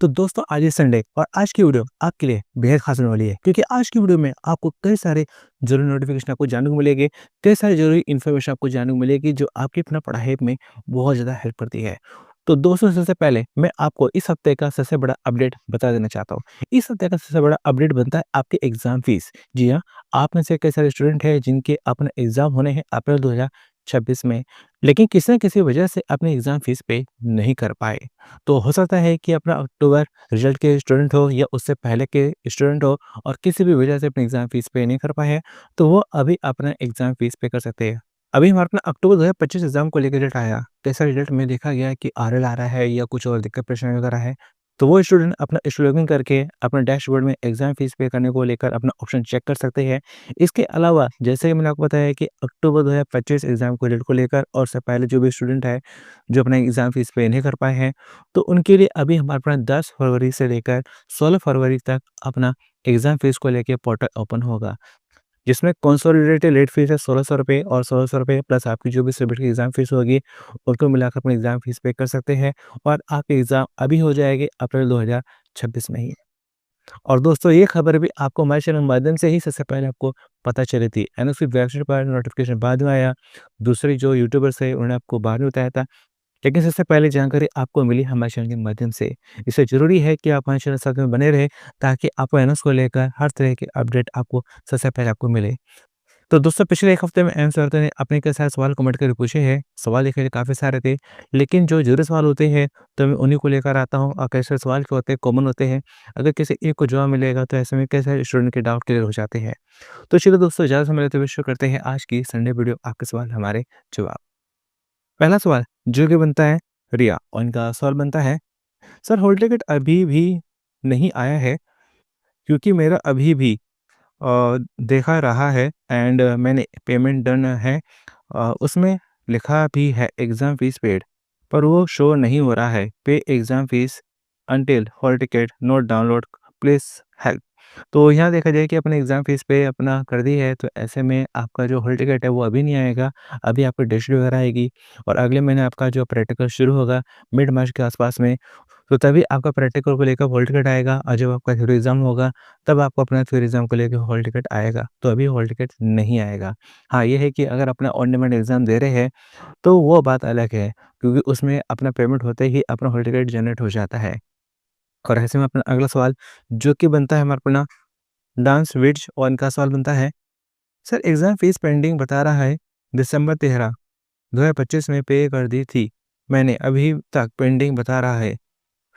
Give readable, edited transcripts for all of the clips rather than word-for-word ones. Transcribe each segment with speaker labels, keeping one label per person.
Speaker 1: तो दोस्तों आज है संडे और आज की वीडियो आपके लिए बेहद खास होने वाली है क्योंकि आज की वीडियो में आपको कई सारे जरूरी नोटिफिकेशन आपको जानने को मिलेगी, कई सारी जरूरी इन्फॉर्मेशन आपको जानने को मिलेगी जो आपकी अपना पढ़ाई में बहुत ज़्यादा हेल्प करती है। तो दोस्तों सबसे पहले मैं आपको इस हफ्ते का सबसे बड़ा अपडेट बता देना चाहता हूँ। इस हफ्ते का सबसे बड़ा अपडेट बनता है आपके एग्जाम फीस। जी हाँ, आप में से कई सारे स्टूडेंट हैं जिनके अपने एग्जाम होने हैं अप्रैल 2026 में, लेकिन किसी न किसी वजह से अपने एग्जाम फीस पे नहीं कर पाए। तो हो सकता है कि अपना अक्टूबर रिजल्ट के स्टूडेंट हो या उससे पहले के स्टूडेंट हो और किसी भी वजह से अपने एग्ज़ाम फ़ीस पे नहीं कर पाए हैं, तो वो अभी अपना एग्ज़ाम फ़ीस पे कर सकते हैं। अभी हमारा अपना अक्टूबर 2025 एग्ज़ाम को लेकर रिजल्ट आया, कैसा रिजल्ट में देखा गया कि आरएल आ रहा है या कुछ और दिक्कत परेशानी वगैरह है, तो वो स्टूडेंट अपना लॉगिन करके अपना डैशबोर्ड में एग्ज़ाम फ़ीस पे करने को लेकर अपना ऑप्शन चेक कर सकते हैं। इसके अलावा जैसे कि मैंने आपको बताया कि अक्टूबर 2025 एग्ज़ाम को रिजल्ट को लेकर और उससे पहले जो भी स्टूडेंट है, जो अपना एग्ज़ाम फ़ीस पे नहीं कर पाए हैं, तो उनके लिए अभी हमारे पास 10 फरवरी से लेकर 16 फरवरी तक अपना एग्ज़ाम फ़ीस को लेके पोर्टल ओपन होगा, जिसमें कंसोलिडेटेड लेट फ़ीस है ₹1600 और ₹1600 प्लस आपकी जो भी सब्जेक्ट की एग्ज़ाम फ़ीस होगी, उनको मिलाकर अपनी एग्ज़ाम फ़ीस पे कर सकते हैं और आपकी एग्ज़ाम अभी हो जाएगी अप्रैल 2026 में ही। और दोस्तों ये खबर भी आपको हमारे चैनल के माध्यम से ही सबसे पहले आपको पता चली थी। एनओसी वेबसाइट पर नोटिफ़िकेशन बाद में आया, दूसरे जो यूट्यूबर्स हैं उन्होंने आपको बाद में बताया था। लेकिन सबसे पहले जानकारी आपको मिली हमारे चैनल के माध्यम से। इसलिए ज़रूरी है कि आप हमारे चैनल के साथ में बने रहें ताकि आपको एनएस को लेकर हर तरह के अपडेट आपको सबसे पहले आपको मिले। तो दोस्तों पिछले 1 हफ्ते में एम सर ने अपने कई सारे सवाल कमेंट करके पूछे हैं। सवाल लिखे काफ़ी सारे थे, लेकिन जो ज़रूरी सवाल होते हैं तो मैं उन्हीं को लेकर आता हूँ और कई सारे सवाल जो होते हैं कॉमन होते हैं। अगर किसी एक को जवाब मिलेगा तो ऐसे में कई सारे स्टूडेंट के डाउट क्लियर हो जाते हैं। तो चलिए दोस्तों ज़्यादा समय लेते हुए शुरू करते हैं आज की संडे वीडियो आपके सवाल हमारे जवाब। पहला सवाल जो कि बनता है रिया और इनका सवाल बनता है, सर हॉल टिकट अभी भी नहीं आया है क्योंकि मेरा अभी भी देखा रहा है एंड मैंने पेमेंट डन है, उसमें लिखा भी है एग्ज़ाम फ़ीस पेड, पर वो शो नहीं हो रहा है। पे exam fees until hall ticket note download, please help. तो यहाँ देखा जाए कि अपने एग्ज़ाम फ़ीस पे अपना कर दी है, तो ऐसे में आपका जो हॉल टिकट है वो अभी नहीं आएगा, अभी आपकी डेट शीट वगैरह आएगी और अगले महीने आपका जो प्रैक्टिकल शुरू होगा मिड मार्च के आसपास में, तो तभी आपका प्रैक्टिकल को लेकर हॉल टिकट आएगा और जब आपका थ्योरी एग्ज़ाम होगा, तब आपको अपना थ्योरी एग्ज़ाम को लेके हॉल टिकट आएगा, तो अभी हॉल टिकट नहीं आएगा। हाँ, ये है कि अगर अपना ऑन डिमांड एग्ज़ाम दे रहे हैं, तो वो बात अलग है, क्योंकि उसमें अपना पेमेंट होते ही अपना हॉल टिकट जनरेट हो जाता है। और ऐसे में अपना अगला सवाल जो कि बनता है हमारा अपना डांस विच और इनका सवाल बनता है, सर एग्ज़ाम फ़ीस पेंडिंग बता रहा है, दिसंबर 13, 2025 में पे कर दी थी। मैंने अभी तक पेंडिंग बता रहा है।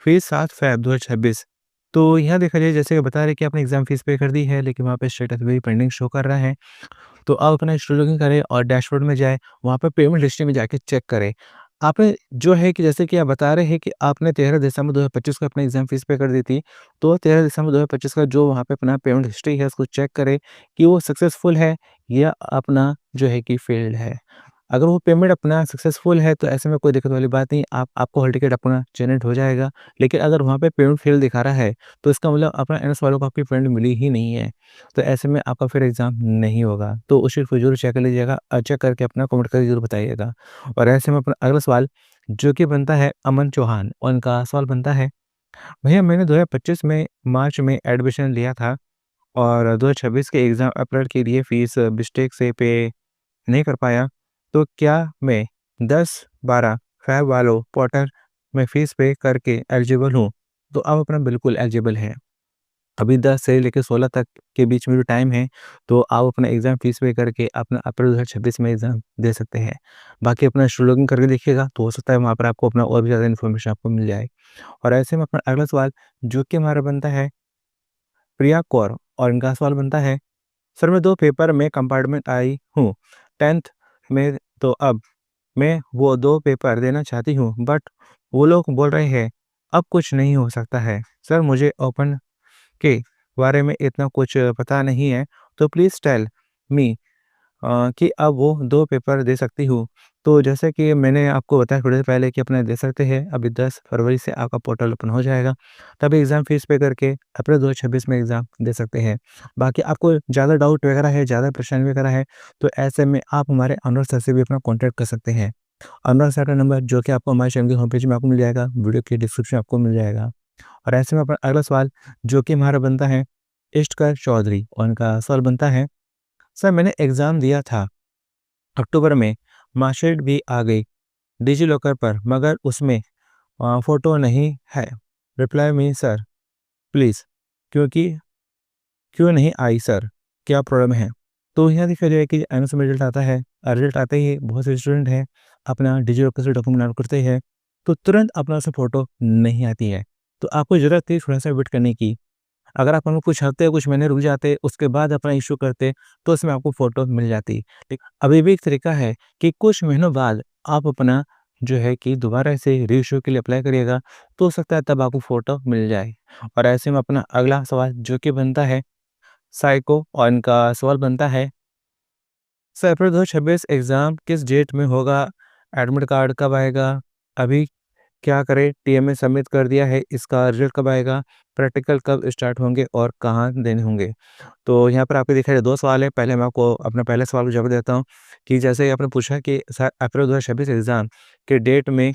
Speaker 1: Fees 7 fab 2026। तो यहाँ देखा जाए जैसे कि बता रहे हैं कि आपने एग्ज़ाम फ़ीस पे कर दी है, लेकिन वहाँ पे स्टेटस अभी पेंडिंग शो कर रहा है। तो आप अपना स्टूडियो लॉगिन करें और डैशबोर्ड में जाएँ, वहाँ पे पेमेंट हिस्ट्री में जाके चेक करें। आपने जो है कि जैसे कि आप बता रहे हैं कि आपने 13 दिसंबर 2025 को अपनी एग्ज़ाम फ़ीस पे कर दी थी, तो 13 दिसंबर 2025 का जो वहाँ पे अपना पेमेंट हिस्ट्री है, उसको चेक करें कि वो सक्सेसफुल है या अपना जो है कि फ़ेल्ड है। अगर वो पेमेंट अपना सक्सेसफुल है, तो ऐसे में कोई दिक्कत वाली बात नहीं, आपको हॉल टिकट अपना जनरेट हो जाएगा। लेकिन अगर वहाँ पे पेमेंट फ़ेल दिखा रहा है, तो इसका मतलब अपना एनएस वालों को आपकी पेमेंट मिली ही नहीं है। तो ऐसे में आपका फिर एग्ज़ाम नहीं होगा। तो उस चीज़ को ज़रूर चेक कर लीजिएगा और चेक करके अपना कमेंट करके ज़रूर बताइएगा। और ऐसे में अपना अगला सवाल जो कि बनता है अमन चौहान और उनका सवाल बनता है, भैया मैंने 2025 में मार्च में एडमिशन लिया था और 2026 के एग्ज़ाम अप्रैल के लिए फ़ीस मिस्टेक से पे नहीं कर पाया, तो क्या मैं 10-12 फ़ैब वालों पोर्टल में फ़ीस पे करके एलिजिबल हूँ? तो आप अपना बिल्कुल एलिजिबल हैं। अभी 10 से लेके 16 तक के बीच में जो टाइम है, तो आप अपना एग्ज़ाम फ़ीस पे करके अपना अप्रैल 2026 में एग्ज़ाम दे सकते हैं। बाकी अपना स्टूडेंट लॉगिन करके देखिएगा, तो हो सकता है वहाँ पर आपको अपना और भी ज़्यादा इन्फॉर्मेशन आपको मिल जाए। और ऐसे में अपना अगला सवाल जो कि हमारा बनता है प्रिया कौर और इनका सवाल बनता है, सर मैं 2 पेपर में कंपार्टमेंट आई हूँ, 10th में, तो अब मैं वो 2 पेपर देना चाहती हूँ, बट वो लोग बोल रहे हैं अब कुछ नहीं हो सकता है। सर मुझे ओपन के बारे में इतना कुछ पता नहीं है, तो प्लीज़ टेल मी कि अब वो 2 पेपर दे सकती हूँ। तो जैसे कि मैंने आपको बताया थोड़ी देर पहले कि अपना दे सकते हैं, अभी 10 फरवरी से आपका पोर्टल ओपन हो जाएगा, तभी एग्ज़ाम फ़ीस पे करके अप्रैल 2026 में एग्ज़ाम दे सकते हैं। बाकी आपको ज़्यादा डाउट वगैरह है, ज़्यादा परेशानी वगैरह है, तो ऐसे में आप हमारे अनुराग सर से भी अपना कॉन्टैक्ट कर सकते हैं। अनुराग सर का नंबर जो कि आपको हमारे चैनल की होम पेज में आपको मिल जाएगा, वीडियो के डिस्क्रिप्शन में आपको मिल जाएगा। और ऐसे में अपना अगला सवाल जो कि हमारा बनता है इष्टकर चौधरी, और उनका सवाल बनता है, सर मैंने एग्ज़ाम दिया था अक्टूबर में, मार्कशीट भी आ गई डिजी लॉकर पर, मगर उसमें फ़ोटो नहीं है। रिप्लाई मी सर प्लीज़, क्योंकि क्यों नहीं आई सर? क्या प्रॉब्लम है? तो यहाँ देखा जाए कि एनुअल में रिजल्ट आता है, रिजल्ट आते ही बहुत से स्टूडेंट हैं अपना डिजिलॉकर से डॉक्यूमेंट डाउनलोड करते हैं, तो तुरंत अपना से फ़ोटो नहीं आती है। तो आपको ज़रूरत थी थोड़ा-सा वेट करने की। अगर आप लोग कुछ हफ़्ते, कुछ महीने रुक जाते, उसके बाद अपना इश्यू करते, तो उसमें आपको फ़ोटो मिल जाती। अभी भी एक तरीका है कि कुछ महीनों बाद आप अपना जो है कि दोबारा से रीइश्यू के लिए अप्लाई करिएगा, तो हो सकता है तब आपको फ़ोटो मिल जाए। और ऐसे में अपना अगला सवाल जो कि बनता है साइको, और इनका सवाल बनता है, सर अप्रैल 2026 एग्ज़ाम किस डेट में होगा? एडमिट कार्ड कब आएगा? अभी क्या करें? टीएमए सबमिट कर दिया है, इसका रिज़ल्ट कब आएगा? प्रैक्टिकल कब स्टार्ट होंगे और कहाँ देने होंगे? तो यहाँ पर आपको देखा जाए 2 सवाल है। पहले मैं आपको अपना पहले सवाल का जवाब देता हूँ कि जैसे आपने पूछा कि सर अप्रैल 2026 एग्ज़ाम के डेट में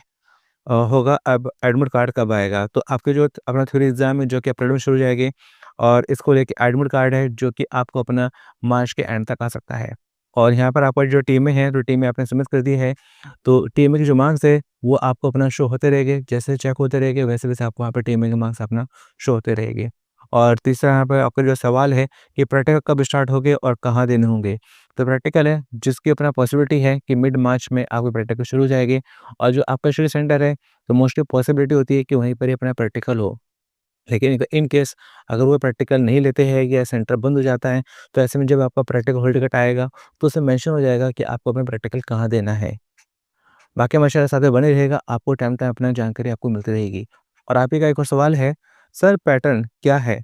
Speaker 1: होगा, अब एडमिट कार्ड कब आएगा? तो आपके जो अपना थ्योरी एग्ज़ाम है जो कि अप्रैल में शुरू हो जाएगी, और इसको लेके एडमिट कार्ड है जो कि आपको अपना मार्च के एंड तक आ सकता है। और यहाँ पर आपका जो टीमें हैं, तो टीमें आपने सबमिट कर दी है, तो टीमें के जो मार्क्स है वो आपको अपना शो होते रहेंगे, जैसे चेक होते रहेंगे वैसे-वैसे आपको वहाँ पे टीमें के मार्क्स अपना शो होते रहेंगे। और तीसरा यहाँ पे आपका जो सवाल है कि प्रैक्टिकल कब स्टार्ट होंगे और कहाँ देने होंगे? तो प्रैक्टिकल है जिसकी अपना पॉसिबिलिटी है कि मिड मार्च में आपकी प्रैक्टिकल शुरू हो जाएगी, और जो आपका स्टडी सेंटर है तो मोस्टली पॉसिबिलिटी होती है कि वहीं पर ही अपना प्रैक्टिकल हो। लेकिन इन केस अगर वो प्रैक्टिकल नहीं लेते हैं या सेंटर बंद हो जाता है, तो ऐसे में जब आपका प्रैक्टिकल हॉल टिकट आएगा, तो उसमें मेंशन हो जाएगा कि आपको अपना प्रैक्टिकल कहाँ देना है। बाकी हमारे साथ में बने रहिएगा, आपको टाइम टाइम अपना जानकारी आपको मिलती रहेगी। और आप ही का एक और सवाल है, सर पैटर्न क्या है?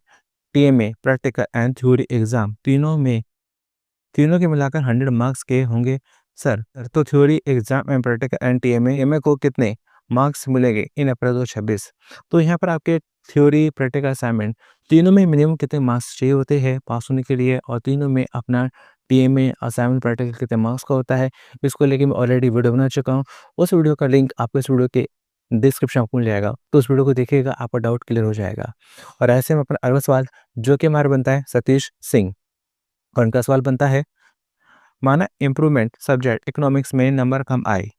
Speaker 1: TMA, practical and theory exam तीनों के मिलाकर 100 मार्क्स के होंगे सर। तो theory exam and practical and TMA को कितने मार्क्स मिलेंगे इन अप्रैल 2026? तो यहाँ पर आपके थ्योरी, प्रैक्टिकल, असाइनमेंट तीनों में मिनिमम कितने मार्क्स चाहिए होते हैं पास होने के लिए, और तीनों में अपना टीएमए, असाइनमेंट, प्रैक्टिकल कितने मार्क्स का होता है, इसको लेके मैं ऑलरेडी वीडियो बना चुका हूँ। उस वीडियो का लिंक आपको इस वीडियो के डिस्क्रिप्शन में आपको मिल जाएगा, तो उस वीडियो को देखिएगा, आपका डाउट क्लियर हो जाएगा। और ऐसे में अपना अगला सवाल जो कि हमारा बनता है सतीश सिंह, और उनका सवाल बनता है, माना इम्प्रूवमेंट सब्जेक्ट इकोनॉमिक्स में नंबर कम आए,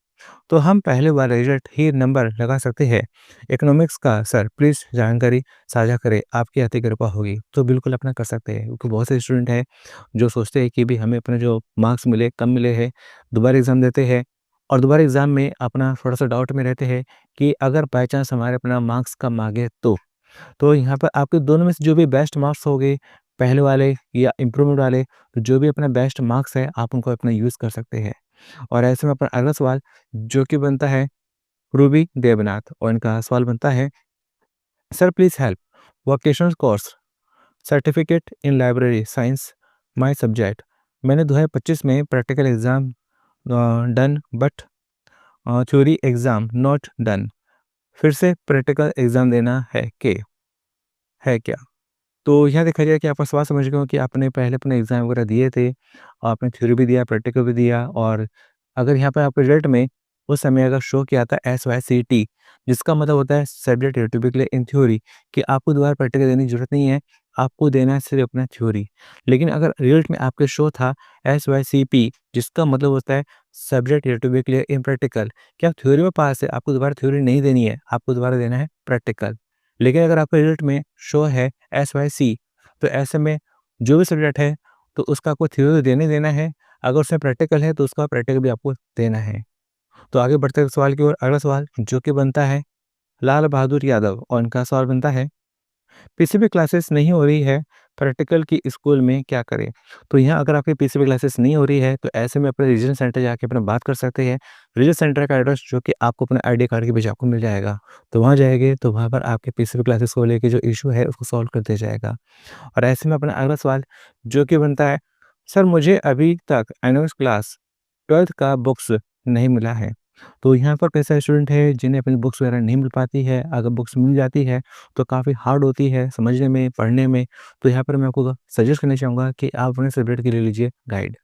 Speaker 1: तो हम पहले वाले रिजल्ट ही नंबर लगा सकते हैं? इकोनॉमिक्स का सर प्लीज़ जानकारी साझा करें, आपकी अति कृपा होगी। तो बिल्कुल अपना कर सकते हैं, क्योंकि बहुत से स्टूडेंट हैं जो सोचते हैं कि भी हमें अपने जो मार्क्स मिले, कम मिले हैं, दोबारा एग्ज़ाम देते हैं, और दोबारा एग्ज़ाम में अपना थोड़ा-सा डाउट में रहते हैं कि अगर बाय चांस हमारे अपना मार्क्स कम आ गए तो? तो यहाँ पर आपके दोनों में से जो भी बेस्ट मार्क्स होंगे, पहले वाले या इम्प्रूवमेंट वाले, तो जो भी अपना बेस्ट मार्क्स है, आप उनको अपना यूज़ कर सकते हैं। और ऐसे में अपना अगला सवाल जो कि बनता है रूबी देवनाथ, और इनका सवाल बनता है, sir please help vocational course certificate in library science my subject. मैंने 2025 में practical exam done, but theory exam not done. फिर से प्रैक्टिकल एग्ज़ाम देना है क्या? तो यहाँ देखा जाए कि आपका सवाल समझ गया हूँ कि आपने पहले अपने एग्ज़ाम वगैरह दिए थे, और आपने थ्योरी भी दिया, प्रैक्टिकल भी दिया, और अगर यहाँ पे आपके रिज़ल्ट में उस समय अगर शो किया था SYCT, जिसका मतलब होता है subject you to be clear in theory, कि आपको दोबारा प्रैक्टिकल देने की ज़रूरत नहीं है, आपको देना है सिर्फ़ अपना थ्योरी। लेकिन अगर रिज़ल्ट में आपके शो था SYCP, जिसका मतलब होता है subject you to be clear in practical, कि आप थ्योरी में पास है, आपको दोबारा थ्योरी नहीं देनी है, आपको दोबारा देना है प्रैक्टिकल। लेकिन अगर आपके रिज़ल्ट में शो है SYC, तो ऐसे में जो भी सब्जेक्ट है, तो उसका आपको थ्योरी देना ही देना है, अगर उसमें प्रैक्टिकल है, तो उसका प्रैक्टिकल भी आपको देना है। तो आगे बढ़ते हैं सवाल की ओर, अगला सवाल जो कि बनता है लाल बहादुर यादव, और उनका सवाल बनता है, पीसीबी क्लासेस नहीं हो रही है, प्रैक्टिकल की स्कूल में क्या करें? तो यहाँ अगर आपकी पीसीबी क्लासेस नहीं हो रही है, तो ऐसे में अपने रीजन सेंटर जाके अपना बात कर सकते हैं। रीजन सेंटर का एड्रेस जो कि आपको अपने आईडी कार्ड के पीछे आपको मिल जाएगा। तो वहाँ जाएँगे, तो वहाँ पर आपके पीसीबी क्लासेस को लेके जो इश्यू है उसको सॉल्व कर दिया जाएगा। और ऐसे में अपना अगला सवाल जो कि बनता है, सर मुझे अभी तक एनुअल क्लास 12th का बुक्स नहीं मिला है। तो यहाँ पर कई सारे स्टूडेंट हैं जिन्हें अपनी बुक्स वगैरह नहीं मिल पाती है। अगर बुक्स मिल जाती है तो काफ़ी हार्ड होती है समझने में, पढ़ने में। तो यहाँ पर मैं आपको सजेस्ट करना चाहूँगा कि आप अपने सब्जेक्ट के लिए लीजिए गाइड।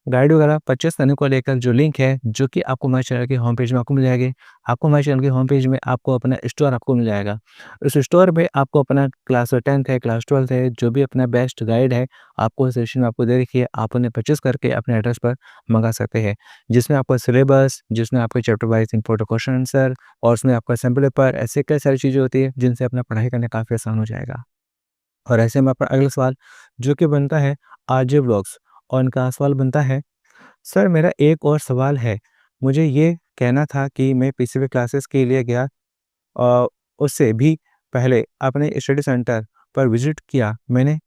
Speaker 1: गाइड वगैरह परचेज़ करने को लेकर जो लिंक है, जो कि आपको हमारे चैनल के होम पेज में आपको मिल जाएगी। आपको हमारे चैनल के होम पेज में आपको अपना स्टोर आपको मिल जाएगा। उस स्टोर में आपको अपना क्लास 10th है, क्लास 12th है, जो भी अपना बेस्ट गाइड है, आपको सेशन में आपको दे रखी है, आप उन्हें परचेज़ करके अपने एड्रेस पर मँगा सकते हैं। जिसमें आपका सिलेबस, जिसमें आपके chapter wise important question answer और उसमें आपका सैंपल पेपर, ऐसे कई सारी चीज़ें होती हैं, जिनसे अपना पढ़ाई करना काफ़ी आसान हो जाएगा। और ऐसे में आपका अगला सवाल जो कि बनता है आरजे व्लॉग्स, और इनका सवाल बनता है, सर मेरा एक और सवाल है। मुझे ये कहना था कि मैं पीसीबी क्लासेस के लिए गया, उससे भी पहले अपने स्टडी सेंटर पर विज़िट किया। मैंने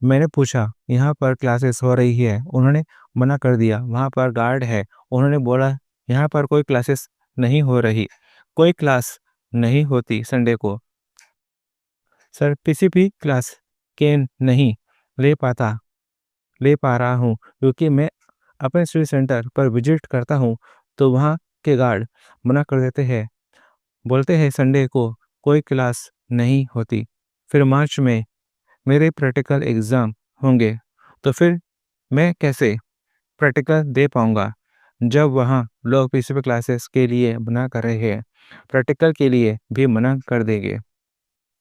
Speaker 1: मैंने पूछा यहाँ पर क्लासेस हो रही है, उन्होंने मना कर दिया। वहाँ पर गार्ड है, उन्होंने बोला यहाँ पर कोई क्लासेस नहीं हो रही, कोई क्लास नहीं होती संडे को। सर पीसीबी क्लास के नहीं ले पाता ले पा रहा हूँ, क्योंकि मैं अपने स्टडी सेंटर पर विज़िट करता हूँ, तो वहाँ के गार्ड मना कर देते हैं। बोलते हैं संडे को कोई क्लास नहीं होती। फिर मार्च में मेरे प्रैक्टिकल एग्ज़ाम होंगे, तो फिर मैं कैसे प्रैक्टिकल दे पाऊँगा, जब वहाँ लोग पीसीबी क्लासेस के लिए मना कर रहे हैं, प्रैक्टिकल के लिए भी मना कर देंगे।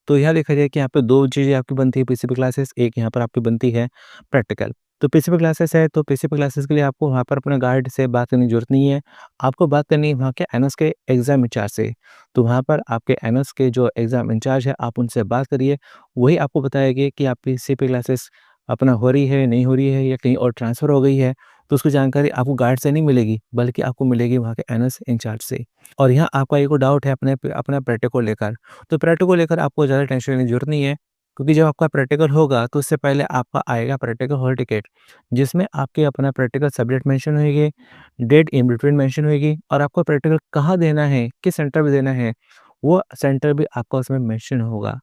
Speaker 1: तो यहाँ देखा जाए कि यहाँ पे 2 चीज़ें आपकी बनती है पीसीबी क्लासेस, एक यहाँ पर आपकी बनती है प्रैक्टिकल। तो पीसीबी क्लासेस है, तो पीसीबी क्लासेस के लिए आपको वहाँ पर अपने गार्ड से बात करने की ज़रूरत नहीं है। आपको बात करनी है वहाँ के एनएस के एग्ज़ाम इंचार्ज से। तो वहाँ पर आपके एनएस के जो एग्ज़ाम इंचार्ज है, आप उनसे बात करिए। वही आपको बताएँगे कि आप पीसीबी क्लासेस अपना हो रही है, नहीं हो रही है या कहीं और ट्रांसफ़र हो गई है। तो उसकी जानकारी आपको गार्ड से नहीं मिलेगी, बल्कि आपको मिलेगी वहाँ के एनएस इंचार्ज से। और यहाँ आपका एक और डाउट है अपना प्रैक्टिकल को लेकर। तो प्रैक्टिकल को लेकर आपको ज़्यादा टेंशन लेने की ज़रूरत नहीं है, क्योंकि जब आपका प्रैक्टिकल होगा तो उससे पहले आपका आएगा प्रैक्टिकल हॉल टिकट, जिसमें आपके अपना प्रैक्टिकल सब्जेक्ट मेंशन होएगी, डेट इन बिटवीन मेंशन होएगी और आपको प्रैक्टिकल कहाँ देना है, किस सेंटर पे देना है, वो सेंटर भी आपका उसमें मेंशन होगा।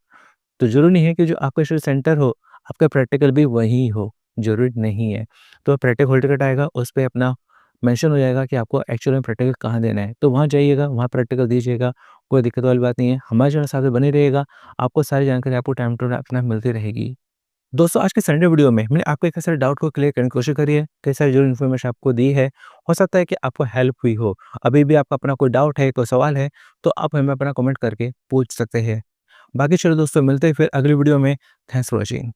Speaker 1: तो ज़रूरी नहीं है कि जो आपका स्टडी सेंटर हो, आपका प्रैक्टिकल भी वहीं हो, ज़रूरी नहीं है। तो प्रैक्टिकल हॉल टिकट आएगा, उस पे अपना मेंशन हो जाएगा कि आपको एक्चुअल में प्रैक्टिकल कहाँ देना है। तो वहाँ जाइएगा, वहाँ प्रैक्टिकल दीजिएगा, कोई दिक्कत वाली बात नहीं है। हमारे चैनल साथ में बने रहिएगा, आपको सारी जानकारी आपको टाइम टू टाइम अपना मिलती रहेगी। दोस्तों आज के संडे वीडियो में मैंने आपको कई सारे डाउट को क्लियर करने की कोशिश करी है, कई सारी ज़रूरी इन्फॉर्मेशन आपको दी है। हो सकता है कि आपको हेल्प हुई हो। अभी भी आपका अपना कोई डाउट है, कोई सवाल है, तो आप हमें अपना कमेंट करके पूछ सकते हैं। बाकी चलो दोस्तों मिलते हैं फिर अगली वीडियो में। Thanks for watching.